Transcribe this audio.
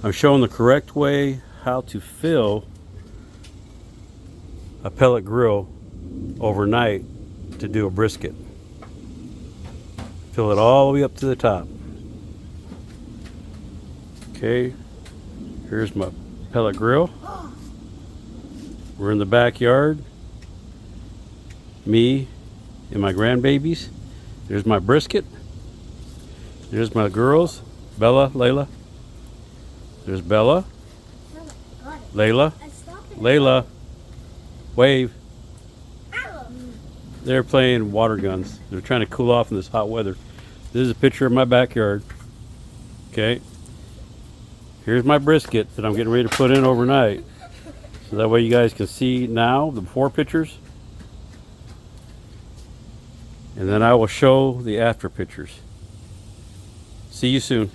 I'm showing the correct way how to fill a pellet grill overnight to do a brisket. Fill it all the way up to the top. Okay, here's my pellet grill. We're in the backyard. Me and my grandbabies. There's my brisket. There's my girls, Bella, Layla. There's Bella, Layla, Layla, wave. They're playing water guns. They're trying to cool off in this hot weather. This is a picture of my backyard. Okay. Here's my brisket that I'm getting ready to put in overnight. So that way you guys can see now the before pictures. And then I will show the after pictures. See you soon.